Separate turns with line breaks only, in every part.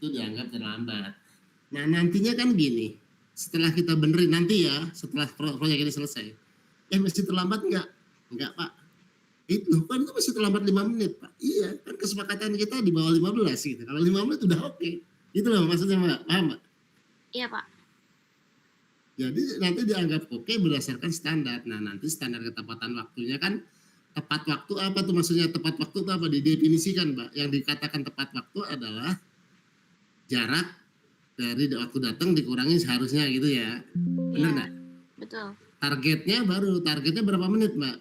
itu dianggap terlambat. Nah nantinya kan gini, setelah kita benerin nanti ya, setelah proyek ini selesai, masih terlambat nggak? Nggak Pak, itu kan itu masih terlambat 5 menit Pak. Iya, kan kesepakatan kita di bawah 15 gitu. Kalau 5 menit udah oke. Itu loh maksudnya Mbak, paham Mbak?
Iya Pak.
Jadi nanti dianggap oke berdasarkan standar. Nah nanti standar ketepatan waktunya kan, tepat waktu apa tuh maksudnya? Tepat waktu itu apa? Didefinisikan Mbak. Yang dikatakan tepat waktu adalah jarak dari waktu datang dikurangi seharusnya gitu ya. Benar nggak?
Betul.
Targetnya berapa menit Mbak?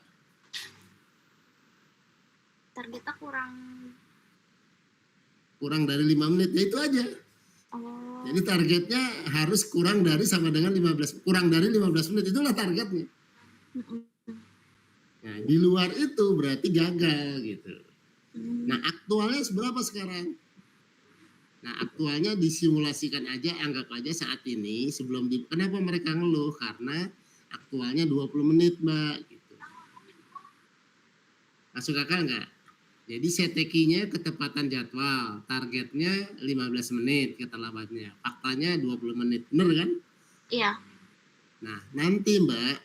Targetnya
kurang dari 5 menit, ya itu aja.
Oh.
Jadi targetnya harus kurang dari sama dengan 15 menit, itulah targetnya. Nah di luar itu berarti gagal gitu. Nah aktualnya seberapa sekarang? Nah aktualnya disimulasikan aja, anggap aja saat ini sebelum kenapa mereka ngeluh? Karena aktualnya 20 menit Mbak gitu. Masuk akal nggak? Jadi CTQ-nya ketepatan jadwal, targetnya 15 menit keterlambatannya, faktanya 20 menit, bener kan?
Iya.
Nah nanti Mbak,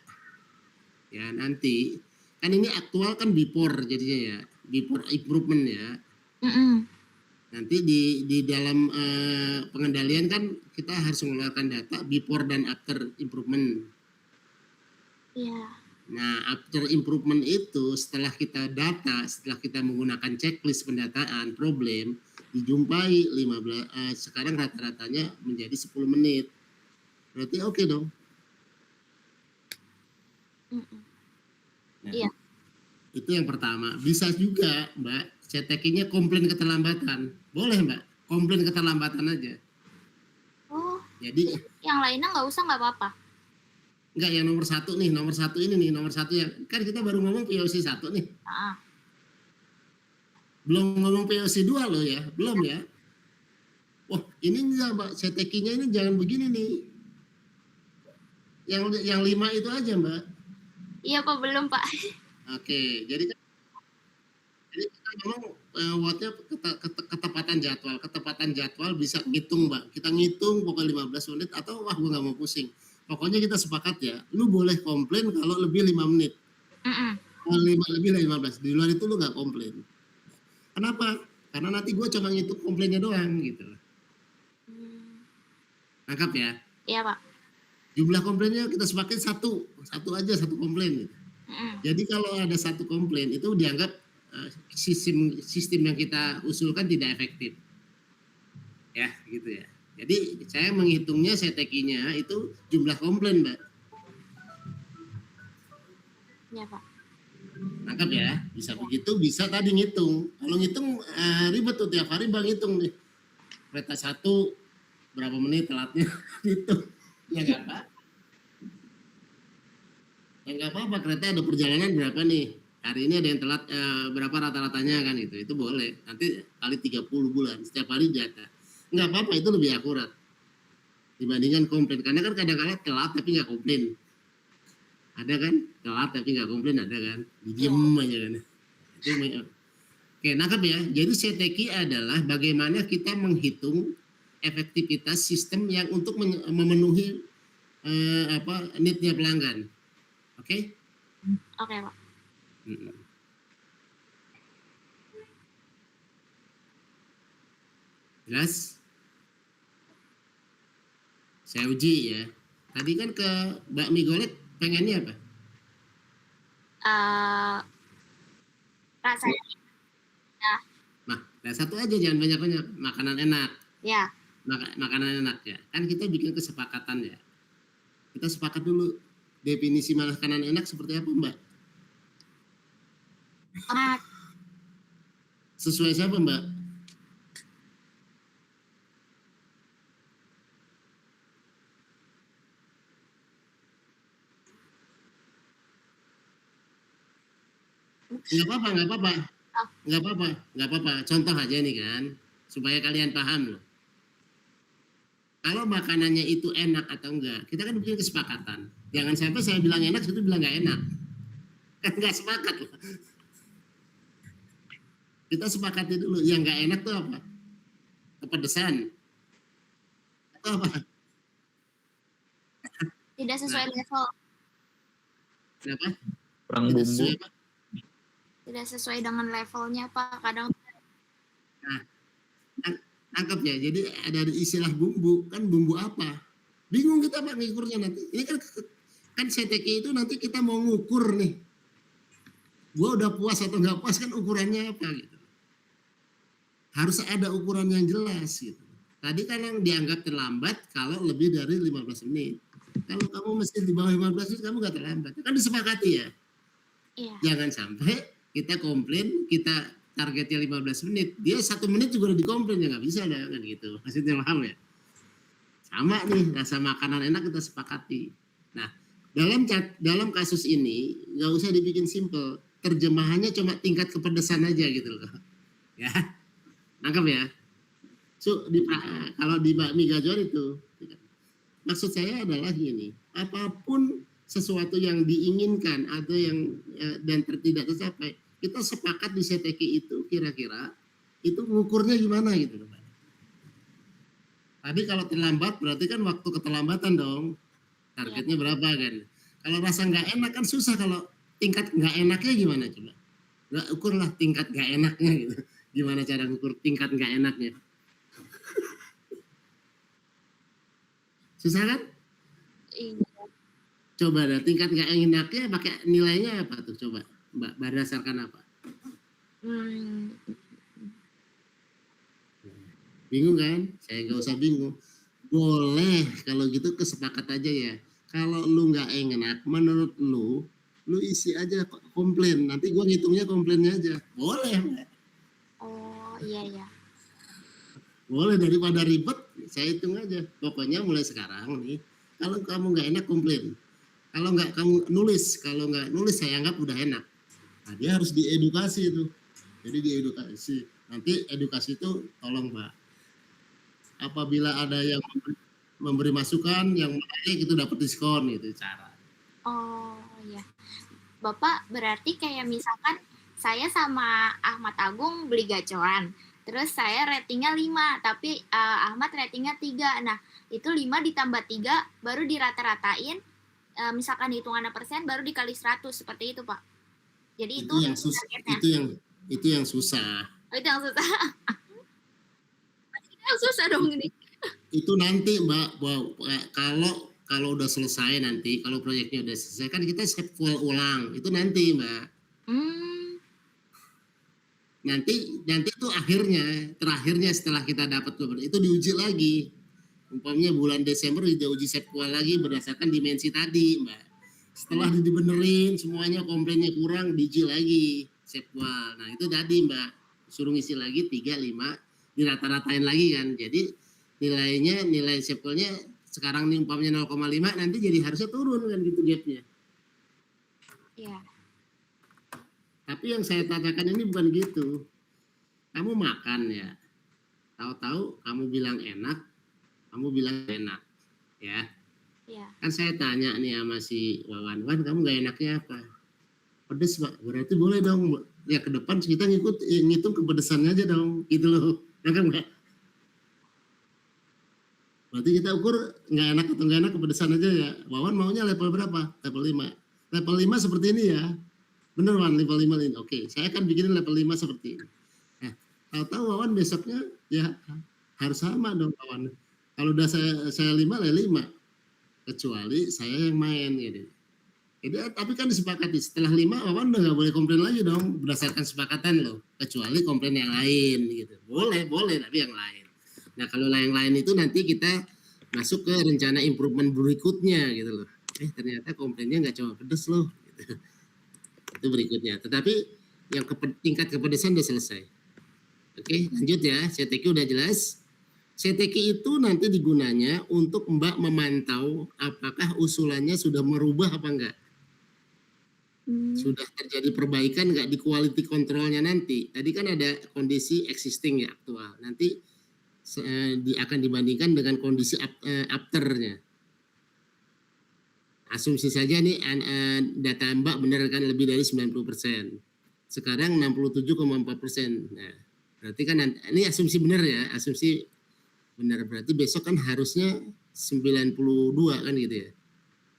ya nanti kan ini aktual kan before jadinya ya, before improvement ya. Nanti di dalam pengendalian kan kita harus mengeluarkan data before dan after improvement.
Iya.
Nah, after improvement itu setelah kita data, setelah kita menggunakan checklist pendataan problem, dijumpai 15 sekarang rata-ratanya menjadi 10 menit. Berarti oke dong. Nah,
iya.
Itu yang pertama. Bisa juga, Mbak, CTQ-nya komplain keterlambatan. Boleh, Mbak, komplain keterlambatan aja.
Oh.
Jadi
yang lainnya nggak usah, nggak apa-apa?
Enggak, yang nomor satu nih, nomor satu yang kan kita baru ngomong POC 1 nih. Belum ngomong POC 2 loh ya, belum ya. Wah ini enggak Mbak, CTQ-nya ini jangan begini nih. Yang 5 itu aja Mbak.
Iya Pak, belum Pak.
Oke, jadi kita ngomong wattnya ketepatan jadwal bisa ngitung Mbak. Kita ngitung pokoknya 15 menit atau wah gue nggak mau pusing. Pokoknya kita sepakat ya, lu boleh komplain kalau lebih 5 menit. Lebih dari 15, di luar itu lu nggak komplain. Kenapa? Karena nanti gue cuma ngitung komplainnya doang gitu. Nangkap ya?
Iya Pak.
Jumlah komplainnya kita sepakat satu aja, satu komplain gitu. Jadi kalau ada satu komplain itu dianggap sistem yang kita usulkan tidak efektif. Ya gitu ya. Jadi saya menghitungnya CTQ-nya itu jumlah komplain Mbak.
Iya Pak.
Nangkap ya? Bisa begitu, bisa tadi ngitung. Kalau ngitung ribet tuh tiap hari Bang ngitung nih. Kereta 1 berapa menit telatnya gitu. Ya nggak apa. Ya nggak apa-apa, kereta ada perjalanan berapa nih. Hari ini ada yang telat berapa rata-ratanya kan itu. Itu boleh. Nanti kali 30 bulan setiap hari data. Nggak apa-apa, itu lebih akurat dibandingkan komplain. Karena kan kadang-kadang telat tapi nggak komplain. Ada kan? Telat tapi nggak komplain, ada kan? Diem aja kan. Oke, nangkap ya. Jadi CTQ adalah bagaimana kita menghitung efektivitas sistem yang untuk memenuhi need-nya pelanggan. Oke?
Oke Pak.
Jelas? Saya uji ya. Tadi kan ke Mbak Mie Golek pengennya apa?
Rasanya.
Nah, satu aja, jangan banyak-banyak. Makanan enak.
Ya.
Makanan enak ya. Kan kita bikin kesepakatan ya. Kita sepakat dulu. Definisi makanan enak seperti apa Mbak? Sesuai siapa Mbak? Nggak apa-apa. Contoh aja nih kan, supaya kalian paham loh. Kalau makanannya itu enak atau enggak, kita kan bikin kesepakatan. Jangan sampai saya bilang enak, itu bilang nggak enak. Kan nggak sepakat loh. Kita sepakati dulu, yang nggak enak tuh apa? Kepedesan, apa?
Tidak sesuai level.
Kenapa?
Kurang
Tidak
bumbu.
sesuai apa?
Tidak sesuai dengan levelnya, Pak. Kadang
Nah, tangkap ya. Jadi ada istilah bumbu, kan bumbu apa? Bingung kita Pak ngukurnya nanti. Ini kan CTK itu nanti kita mau ngukur nih. Gua udah puas atau nggak puas kan ukurannya apa gitu. Harus ada ukuran yang jelas gitu. Tadi kan yang dianggap terlambat kalau lebih dari 15 menit. Kalau kamu mesti di bawah 15 menit kamu nggak terlambat. Kan disepakati ya.
iya.
Jangan sampai kita komplain, kita targetnya 15 menit. Dia 1 menit juga udah dikomplain, ya nggak bisa dah kan gitu. Maksudnya paham ya? Sama nih, rasa makanan enak kita sepakati. Nah, dalam kasus ini nggak usah dibikin simple. Terjemahannya cuma tingkat kepedesan aja gitu loh. Ya, nangkep ya? So, kalau di bakmi gajor itu, maksud saya adalah gini, apapun sesuatu yang diinginkan atau yang dan tidak tercapai, kita sepakat di CTK itu kira-kira itu ngukurnya gimana gitu loh Pak. Tadi kalau terlambat berarti kan waktu keterlambatan dong, targetnya berapa kan. Kalau rasa nggak enak kan susah, kalau tingkat nggak enaknya gimana coba? Nggak ukurlah tingkat nggak enaknya gitu. Gimana cara ngukur tingkat nggak enaknya? Susah kan?
Iya.
Coba dah tingkat nggak enaknya pakai nilainya apa tuh coba Mbak, berdasarkan apa? Bingung kan? Saya nggak usah bingung. Boleh kalau gitu kesepakat aja ya. Kalau lu nggak enak, menurut lu isi aja komplain. Nanti gua ngitungnya komplainnya aja. Boleh Mbak.
Oh, iya.
Boleh, daripada ribet, saya hitung aja. Pokoknya mulai sekarang nih, kalau kamu nggak enak komplain. Kalau nggak kamu nulis, kalau nggak nulis saya anggap udah enak. Nah, dia harus diedukasi itu. Jadi diedukasi. Nanti edukasi itu tolong Mbak. Apabila ada yang memberi masukan yang menarik itu dapat diskon gitu cara.
Oh, iya. Bapak berarti kayak misalkan saya sama Ahmad Agung beli gacoran. Terus saya ratingnya 5, tapi Ahmad ratingnya 3. Nah, itu 5 ditambah 3 baru dirata-ratain. Misalkan hitungannya persen baru dikali 100 seperti itu, Pak. Jadi
Itu yang susah. Itu yang susah.
Oh, itu yang susah. Yang susah dong ini.
Itu nanti Mbak, kalau udah selesai nanti, kalau proyeknya udah selesai kan kita set full ulang. Itu nanti Mbak. Nanti itu terakhirnya setelah kita dapat itu diuji lagi. Umpamanya bulan Desember kita uji SEPQUAL lagi berdasarkan dimensi tadi Mbak. Setelah dibenerin semuanya komplainnya kurang, diuji lagi SEPQUAL. Nah itu tadi Mbak, suruh ngisi lagi 3, 5, dirata-ratain lagi kan. Jadi nilai SEPQUAL-nya sekarang nih umpamanya 0,5, nanti jadi harusnya turun kan gitu gapnya.
Iya.
Tapi yang saya tanyakan ini bukan gitu. Kamu makan ya, tahu-tahu kamu bilang enak, kamu bilang enak, ya.
Iya.
Kan saya tanya nih sama si Wawan, kamu nggak enaknya apa? Pedes Pak, berarti boleh dong. Ya ke depan kita ngitung kepedesannya aja dong, gitu loh. Enggak? Berarti kita ukur nggak enak atau nggak enak kepedesan aja ya. Wawan maunya level berapa? Level 5. Level 5 seperti ini ya. Bener Wan, level 5 ini. Oke, saya akan bikinin level 5 seperti ini. Nah, tahu-tahu Wawan besoknya ya harus sama dong Wawan. Kalau udah saya 5 lah 5. Kecuali saya yang main gitu. Jadi tapi kan disepakati setelah 5 Wawan udah nggak boleh komplain lagi dong berdasarkan sepakatan loh. Kecuali komplain yang lain gitu. Boleh tapi yang lain. Nah, kalau yang lain itu nanti kita masuk ke rencana improvement berikutnya gitu loh. Ternyata komplainnya nggak cuma pedes loh gitu. Itu berikutnya. Tetapi yang tingkat kepedesan sudah selesai. Oke, lanjut ya. CTQ udah jelas. CTQ itu nanti digunanya untuk Mbak memantau apakah usulannya sudah merubah apa enggak. Sudah terjadi perbaikan enggak di quality controlnya nanti. Tadi kan ada kondisi existing ya aktual. Nanti akan dibandingkan dengan kondisi afternya. Asumsi saja nih data Mbak benar kan lebih dari 90%. Sekarang 67,4%. Nah, berarti kan ini asumsi benar ya, asumsi Benar, berarti besok kan harusnya 92 kan gitu ya.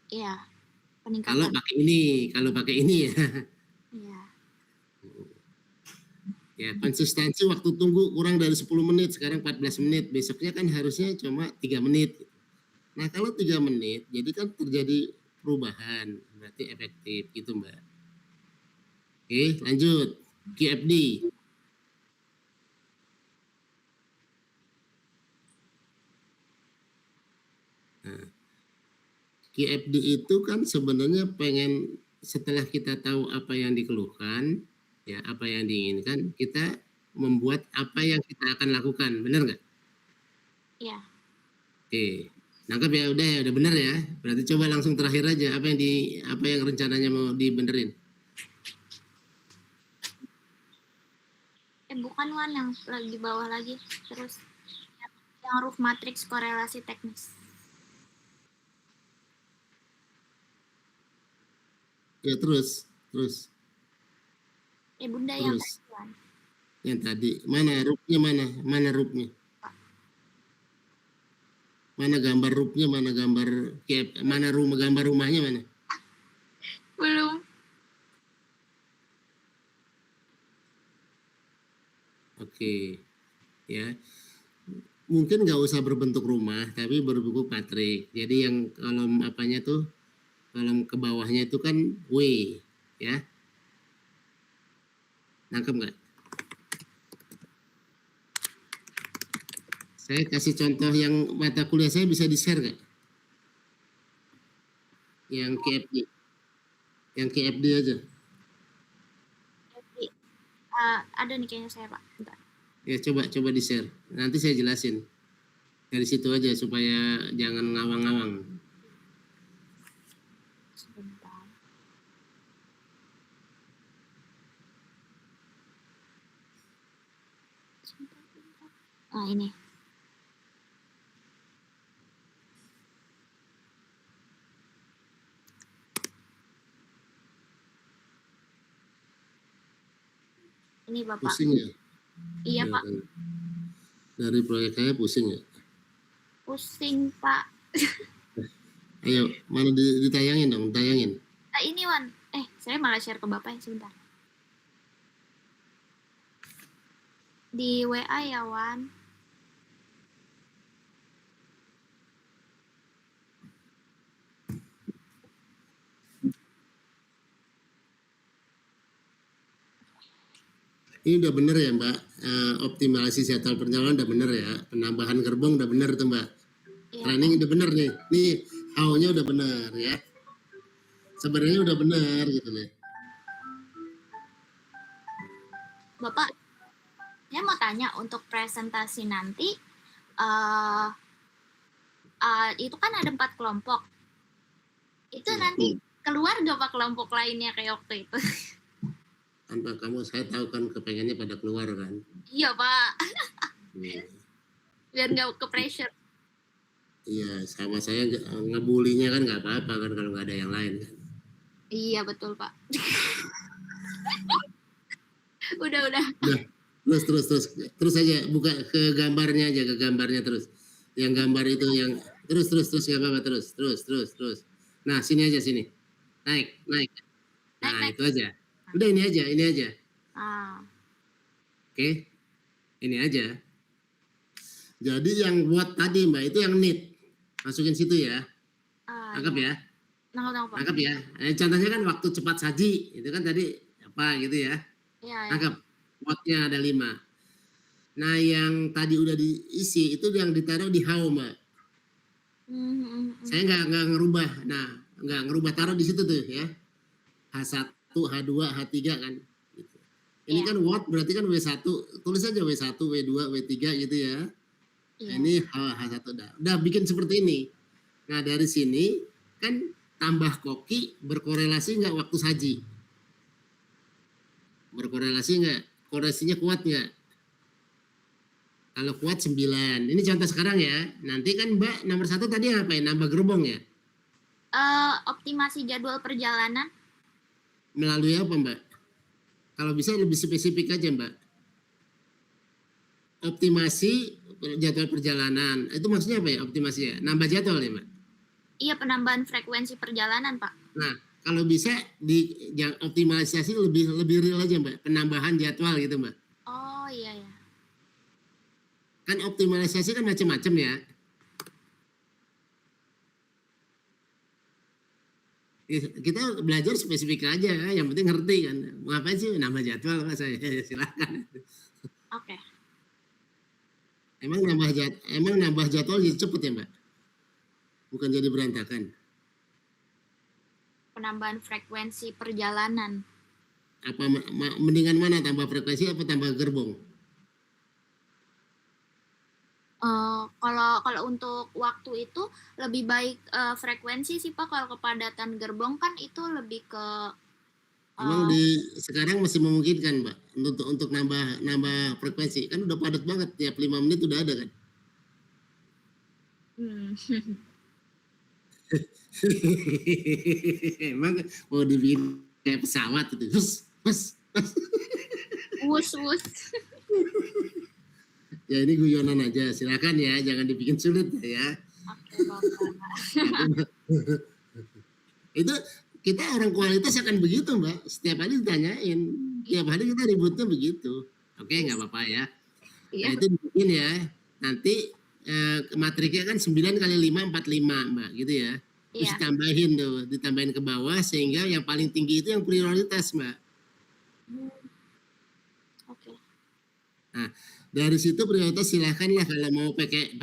Iya,
Kalau
peningkatan.
pakai ini ya.
Iya.
Ya, konsistensi waktu tunggu kurang dari 10 menit, sekarang 14 menit. Besoknya kan harusnya cuma 3 menit. Nah, kalau 3 menit, jadi kan terjadi perubahan, berarti efektif gitu, Mbak. Oke, lanjut. QFD. Nah, QFD itu kan sebenarnya pengen setelah kita tahu apa yang dikeluhkan, ya apa yang diinginkan, kita membuat apa yang kita akan lakukan, benar nggak?
Iya.
Oke, nangkep ya, udah benar ya. Berarti coba langsung terakhir aja apa yang rencananya mau dibenerin.
Bukan Wan, yang lagi di bawah lagi. Terus yang roof matrix korelasi teknis.
Ya terus.
Bunda yang
Terus
tadi Wan.
yang tadi mana roofnya mana roofnya? Mana gambar roofnya, mana gambar mana gambar rumahnya mana?
Belum.
Oke, ya. Mungkin nggak usah berbentuk rumah, tapi berbentuk matrik. Jadi yang kolom apanya tuh, kolom ke bawahnya itu kan W, ya. Nangkep nggak? Saya kasih contoh yang mata kuliah saya bisa di-share nggak? Yang KFD. Yang KFD aja.
Jadi, ada nih kayaknya saya Pak. Bentar.
Ya coba di-share. Nanti saya jelasin. Dari situ aja supaya jangan ngawang-ngawang.
Sebentar. Ini. Ini Bapak.
Pusing ya?
Iya Pak.
Dari proyek saya pusing ya?
Pusing Pak.
Ayo, mana ditayangin dong, tayangin.
Ini Wan. Saya malah share ke Bapak ya, sebentar. Di WA ya Wan.
Ini udah bener ya Mbak, optimalisasi jadwal perjalanan udah bener ya, penambahan gerbong udah bener tuh Mbak.
Iya,
Training udah bener nih, how-nya udah bener ya. Sebenarnya udah bener gitu nih.
Bapak, saya mau tanya untuk presentasi nanti, itu kan ada 4 kelompok. Itu nanti keluar gak Pak kelompok lainnya kayak waktu itu?
Tanpa kamu, saya tahu kan kepengennya pada keluar kan.
Iya Pak. Biar gak ke pressure.
Iya, sama saya ngebulinya kan nggak apa-apa kan kalau nggak ada yang lain kan.
Iya betul Pak. udah.
Terus aja buka ke gambarnya aja, terus. Yang gambar itu yang terus nggak apa-apa, terus. Nah sini aja sini, naik. Nah itu aja. Udah ini aja. Oke, ini aja. Jadi yang buat tadi Mbak itu yang need, masukin situ ya. Nangkep ya? Nangkep ya. Contohnya kan waktu cepat saji, itu kan tadi apa gitu ya? Nangkep. Wattnya ada 5. Nah yang tadi udah diisi itu yang ditaruh di how Mbak. Saya nggak ngerubah. Nah nggak ngerubah, taruh di situ tuh ya. H1, H2, H3 kan. Gitu. Ini kan watt berarti kan W1, tulis aja W1, W2, W3 gitu ya. Nah, ini H1 udah bikin seperti ini. Nah dari sini kan tambah koki berkorelasi nggak waktu saji? Berkorelasi nggak? Korelasinya kuat nggak? Kalau kuat 9. Ini contoh sekarang ya. Nanti kan Mbak nomor 1 tadi ngapain? Nambah gerbong ya?
Optimasi jadwal perjalanan.
Melalui apa Mbak? Kalau bisa lebih spesifik aja Mbak. Optimasi jadwal perjalanan. Itu maksudnya apa ya optimasi ya? Nambah jadwal ya, Mbak?
Iya, penambahan frekuensi perjalanan, Pak.
Nah, kalau bisa optimalisasi lebih real aja, Mbak. Penambahan jadwal gitu, Mbak.
Oh, iya ya.
Kan optimalisasi kan macam-macam ya. Kita belajar spesifik aja, yang penting ngerti kan. Ngapain sih nambah jadwal, Mas? Saya silakan.
Oke.
Emang nambah jadwal jadi cepet ya, Mbak? Bukan jadi berantakan.
Penambahan frekuensi perjalanan.
Apa mendingan mana, tambah frekuensi apa tambah gerbong?
Kalau untuk waktu itu lebih baik frekuensi sih Pak. Kalau kepadatan gerbong kan itu lebih ke
Emang sekarang masih memungkinkan, Mbak, untuk nambah frekuensi? Kan udah padat banget, tiap 5 menit udah ada kan? Emang mau dibikin kayak pesawat itu,
wus.
Ya ini guyonan aja, silakan ya, jangan dibikin sulit ya.
Oke, Bapak.
Itu kita orang kualitas akan begitu, Mbak. Setiap hari ditanyain, tiap hari kita ributnya begitu. Oke, nggak apa-apa ya. Nah, itu dibikin ya. Nanti matriknya kan 9 kali 5 45, Mbak, gitu ya. Terus ditambahin ke bawah sehingga yang paling tinggi itu yang prioritas, Mbak.
Oke.
Nah, dari situ prioritas silahkanlah kalau mau pakai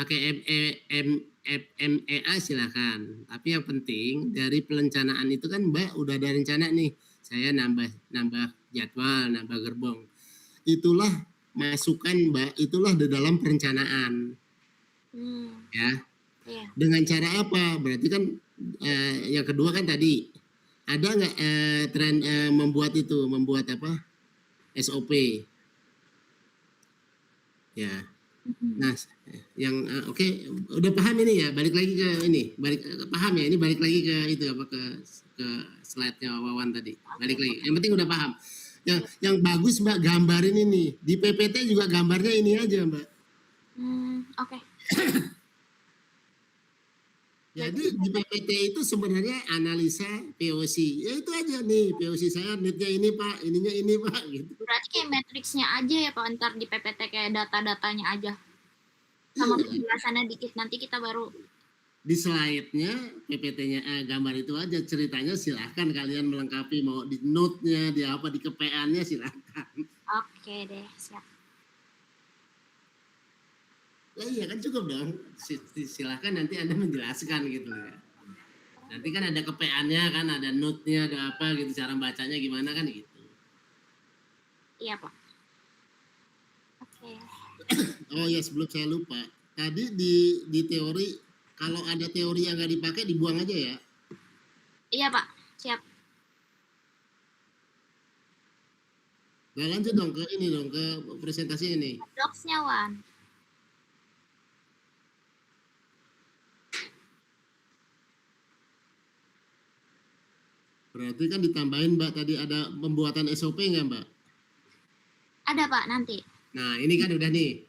FMEA silahkan. Tapi yang penting dari perencanaan itu kan Mbak udah ada rencana nih. Saya nambah jadwal, nambah gerbong. Itulah masukan Mbak, itulah di dalam perencanaan. Ya. Dengan cara apa? Berarti kan yang kedua kan tadi ada nggak tren membuat apa? SOP. Ya. Nah, yang oke, udah paham ini ya. Balik lagi ke ini, paham ya. Ini balik lagi ke itu apa ke slide-nya Wawan tadi. Balik lagi. Yang penting udah paham. Yang bagus Mbak gambarin ini. Di PPT juga gambarnya ini aja, Mbak.
Oke.
Jadi di PPT itu sebenarnya analisa POC. Ya itu aja nih, POC saya netnya ini Pak, ininya ini Pak gitu.
Berarti kayak matriksnya aja ya Pak, ntar di PPT kayak data-datanya aja. Sama penjelasannya dikit, nanti kita baru.
Di slide-nya, PPT-nya, gambar itu aja, ceritanya silahkan kalian melengkapi, mau di note-nya, di apa, di kepeannya silahkan.
Oke deh, siap.
Ya iya kan cukup dong, silahkan nanti Anda menjelaskan gitu ya. Nanti kan ada kepeannya kan, ada note-nya, ada apa gitu, cara bacanya gimana kan gitu.
Iya Pak. Oke.
Oh ya sebelum saya lupa, tadi di teori, kalau ada teori yang nggak dipakai dibuang aja ya.
Iya Pak, siap.
Nah lanjut dong ke ini dong, ke presentasi ini.
Docs-nya Wan.
Berarti kan ditambahin Mbak tadi ada pembuatan SOP nggak Mbak?
Ada Pak nanti.
Nah ini kan udah nih,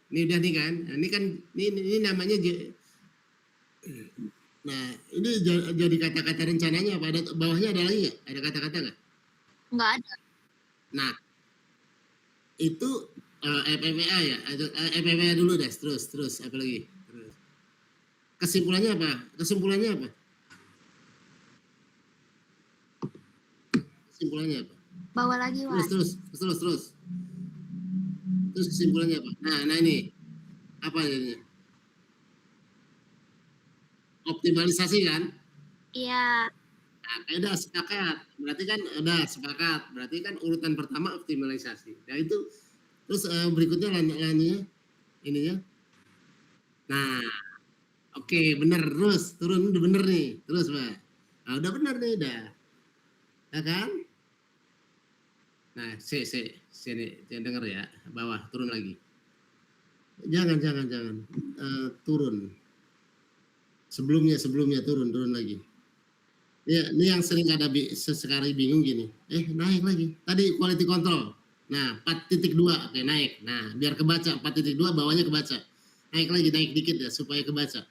kan, ini kan ini namanya. Nah ini jadi kata-kata rencananya apa? Ada bawahnya ada lagi nggak? Ada kata-kata nggak?
Nggak ada.
Nah itu FMEA ya, FMEA dulu deh, terus apa lagi? Kesimpulannya apa? Kesimpulannya apa?
Bawa lagi Wan.
Terus kesimpulannya apa? Nah ini apa ini? Optimalisasi kan?
Iya.
Nah, udah sepakat. Berarti kan urutan pertama optimalisasi. Nah itu terus berikutnya lanjutnya ininya. Nah, oke, bener terus turun udah bener nih. Terus Pak. Nah, udah bener nih udah. Ya kan? Nah, sini denger ya, bawah turun lagi. Jangan. Turun. Sebelumnya turun lagi. Ya, ini yang sering ada sesekali bingung gini. Naik lagi. Tadi quality control. Nah, 4.2 oke naik. Nah, biar kebaca 4.2 bawahnya kebaca. Naik lagi, naik dikit ya supaya kebaca.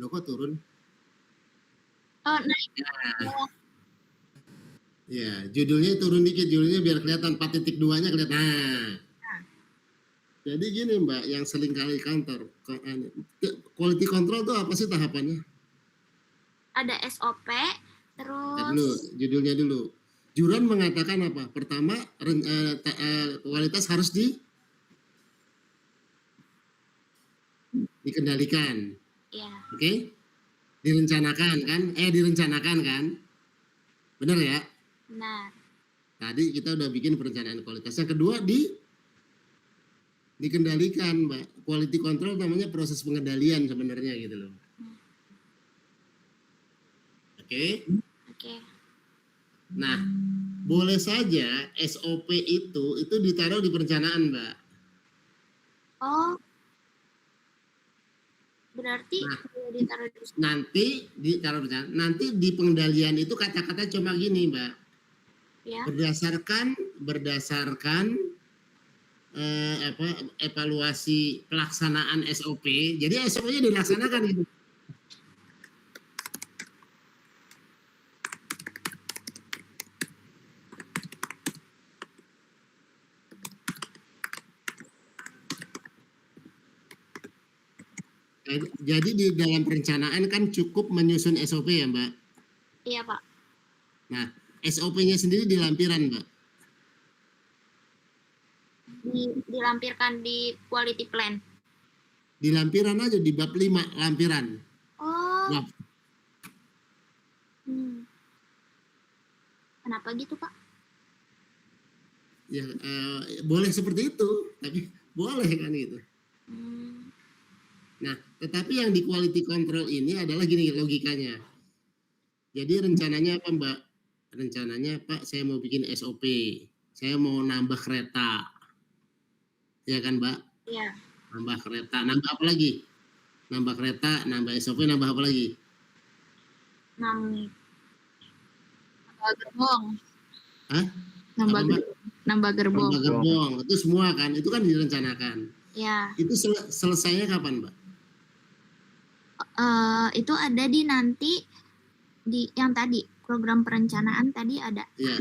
Loh kok turun?
Oh, naik.
Nah, ya, judulnya turun dikit, judulnya biar kelihatan 4.2-nya kelihatan. Nah, jadi gini Mbak, yang sering kali kantor, quality control itu apa sih tahapannya?
Ada SOP,
Dulu,
terus
judulnya dulu. Juran mengatakan apa? Pertama, kualitas harus dikendalikan,
ya,
oke? Okay? Direncanakan kan? Direncanakan kan? Benar ya?
benar.
Tadi kita udah bikin perencanaan kualitas. Yang kedua dikendalikan, Mbak. Quality control namanya proses pengendalian sebenarnya gitu loh. Oke?
Oke.
Nah, boleh saja SOP itu ditaruh di perencanaan, Mbak.
Oh, berarti
Nah,
ditaruh di
nanti ditaruh di perencanaan. Nanti di pengendalian itu kata-kata cuma gini, Mbak.
ya.
Berdasarkan evaluasi pelaksanaan SOP. Jadi SOP-nya dilaksanakan gitu. Jadi di dalam perencanaan kan cukup menyusun SOP ya, Mbak?
Iya, Pak.
Nah, SOP-nya sendiri di lampiran, Mbak?
Dilampirkan di quality plan.
Di lampiran aja, di bab 5, lampiran.
Oh.
Bab.
Kenapa gitu, Pak?
Ya, boleh seperti itu, tapi boleh kan gitu. Nah, tetapi yang di quality control ini adalah gini logikanya. Jadi rencananya apa, Mbak? Rencananya, Pak, saya mau bikin SOP. Saya mau nambah kereta. Ya kan, Mbak?
Iya.
Nambah kereta. Nambah apa lagi? Nambah kereta, nambah SOP, nambah apa lagi?
Nambah gerbong.
Hah?
Nambah gerbong.
Nambah gerbong. Itu semua kan? Itu kan direncanakan.
Ya.
Itu selesainya kapan, Mbak?
Itu ada di nanti di yang tadi program perencanaan tadi ada.
Ya,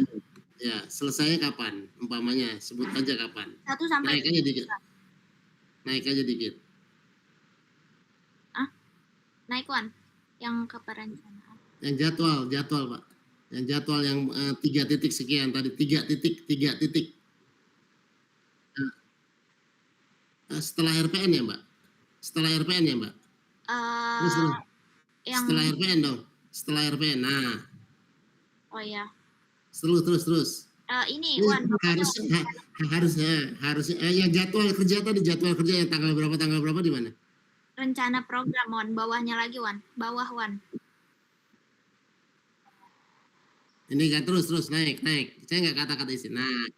ya. Selesainya kapan? Umpamanya, sebut aja kapan.
1 sampai
naik aja dikit. Naik aja dikit.
Naik Wan. Yang ke perencanaan.
Yang jadwal Pak. Yang jadwal yang 3 titik sekian tadi 3 titik. Setelah RPN ya, Mbak? Setelah RPN ya, Mbak? Setelah RPN dong. Setelah RPN. Nah.
Oh ya.
Terus.
Ini Wan.
Harusnya yang jadwal kerja yang tanggal berapa di mana?
Rencana program Wan, bawahnya lagi Wan. Bawah Wan.
Ini kan terus naik. Saya nggak kata-kata isi. Nah,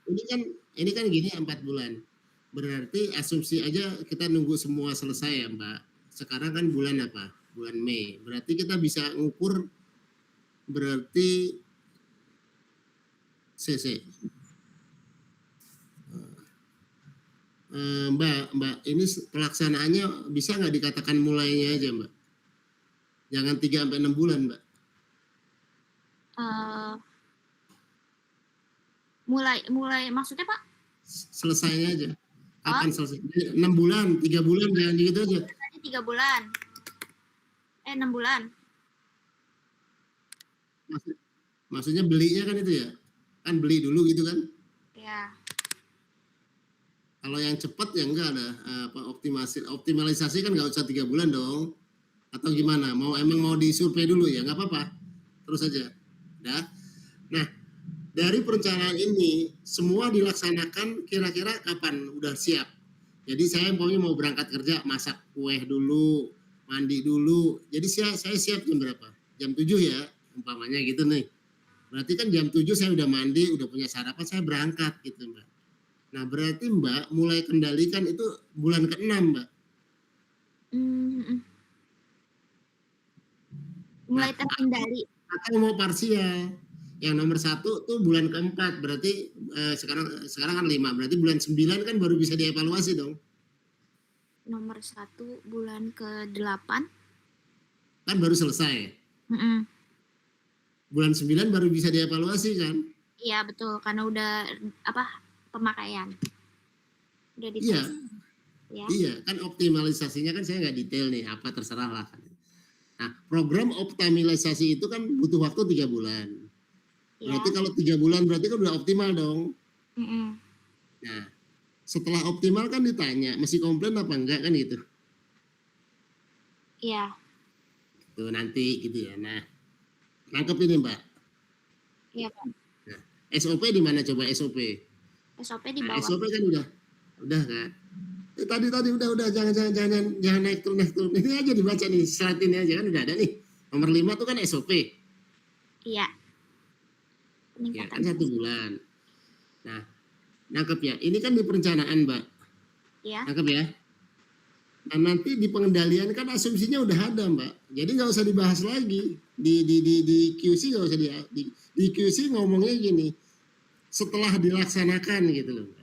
ini kan gini 4 bulan. Berarti asumsi aja kita nunggu semua selesai ya, Mbak. Sekarang kan bulan apa? Bulan Mei. Berarti kita bisa ngukur berarti Mbak, ini pelaksanaannya bisa nggak dikatakan mulainya aja, Mbak? Jangan 3 sampai 6 bulan, Mbak.
Mulai maksudnya, Pak?
Selesainya aja. Kapan selesai? 6 bulan, 3 bulan, jangan gitu aja.
Tadi 3 bulan. 6 bulan.
Maksudnya belinya kan itu ya? Kan beli dulu gitu kan?
Ya.
Kalau yang cepat ya enggak ada optimalisasi kan nggak usah 3 bulan dong. Atau gimana? Emang mau disurvei dulu ya? Nggak apa-apa. Terus aja. Dah. Nah, dari perencanaan ini semua dilaksanakan kira-kira kapan udah siap. Jadi saya mau berangkat kerja, masak kue dulu, mandi dulu. Jadi saya siap jam berapa? Jam 7 ya, umpamanya gitu nih. Berarti kan jam 7 saya udah mandi, udah punya sarapan, saya berangkat gitu, Mbak. Nah, berarti Mbak mulai kendalikan itu bulan ke-6, Mbak.
Mulai terkendali.
Atau mau parsial. Yang nomor 1 tuh bulan ke-4, berarti sekarang kan 5, berarti bulan 9 kan baru bisa dievaluasi dong.
nomor 1 bulan ke-8.
Kan baru selesai.
Mm-mm.
Bulan 9 baru bisa dievaluasi kan?
Iya betul, karena udah pemakaian. Udah
Iya,
dites. Ya.
iya kan optimalisasinya kan saya nggak detail nih, apa terserah lah. Nah, program optimalisasi itu kan butuh waktu 3 bulan.
Ya.
Berarti kalau 3 bulan berarti kan udah optimal dong.
Mm-mm.
Nah, setelah optimal kan ditanya, masih komplain apa enggak kan gitu.
Iya.
Tuh nanti gitu ya. Nah, nangkep ini Mbak.
Iya Pak.
Nah, SOP di mana coba SOP?
SOP di
Nah,
bawah.
SOP kan udah kan. Tadi udah jangan naik turun. Ini aja dibaca nih, slide ini aja kan udah ada nih. Nomor 5 tuh kan SOP.
Iya.
Ya
Peningkatan.
kan 1 bulan. Nah, nangkep ya. Ini kan di perencanaan, Mbak.
Iya.
Nangkep ya. Nah, nanti di pengendalian kan asumsinya udah ada, Mbak. Jadi nggak usah dibahas lagi. Di QC nggak usah di QC ngomongnya gini. Setelah dilaksanakan gitu loh, Mbak.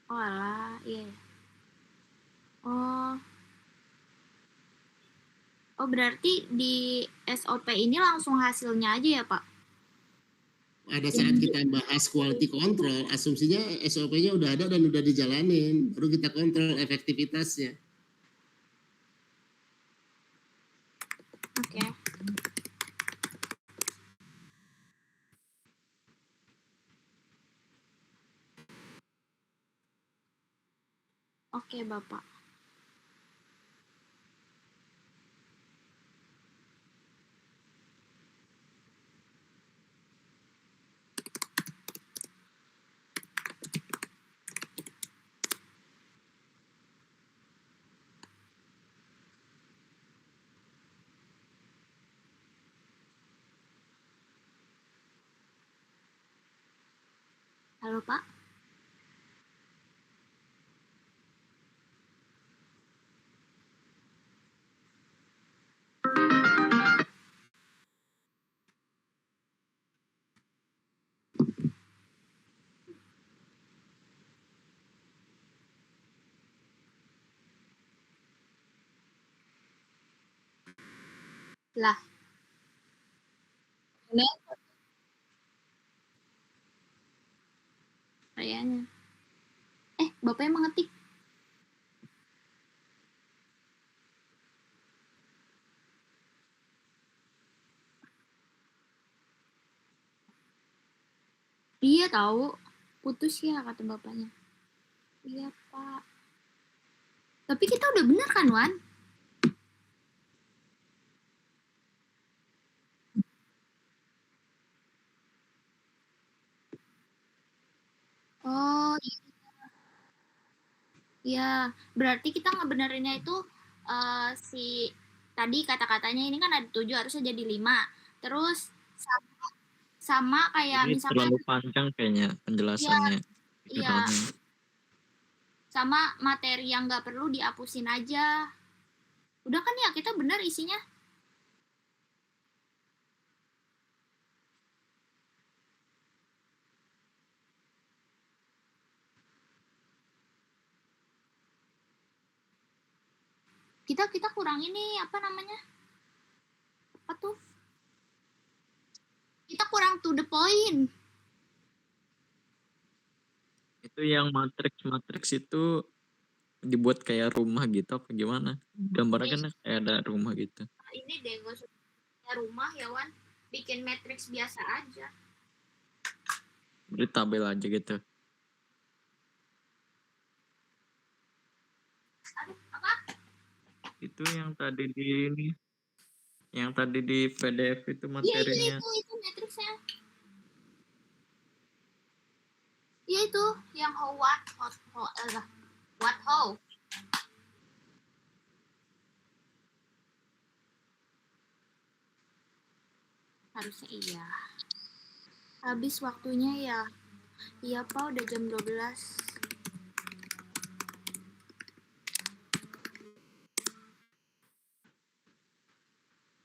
Oh alah, iya. Oh. Oh berarti di SOP ini langsung hasilnya aja ya Pak?
Pada saat kita bahas quality control, asumsinya SOP-nya udah ada dan udah dijalanin, baru kita kontrol efektivitasnya.
Oke. Oke Bapak. Halo Pak. Lah. Udah. Kayaknya. Bapak yang mengetik. Iya tahu. Putus ya kata bapaknya. Iya Pak. Tapi kita udah bener kan Wan? Oh iya. Berarti kita ngebenerinnya itu si tadi kata-katanya ini kan ada 7 harusnya jadi 5. Terus sama kayak
Ini
misalkan
terlalu panjang kayaknya
iya
penjelasannya.
iya sama materi yang nggak perlu dihapusin aja. Udah kan ya kita bener isinya. Kita kurang ini apa namanya? Apa tuh? Kita kurang to the point.
Itu yang matriks itu dibuat kayak rumah gitu apa gimana? Gambarnya kan kayak ada rumah gitu.
Ini deh gue sudah rumah ya Wan. Bikin matriks biasa aja.
Beri tabel aja gitu.
Aduh, apa?
Itu yang tadi di ini. Yang tadi di PDF itu materinya.
Iya itu matriksnya. Iya itu yang what how. Harusnya iya. Habis waktunya ya. Iya Pak udah jam 12.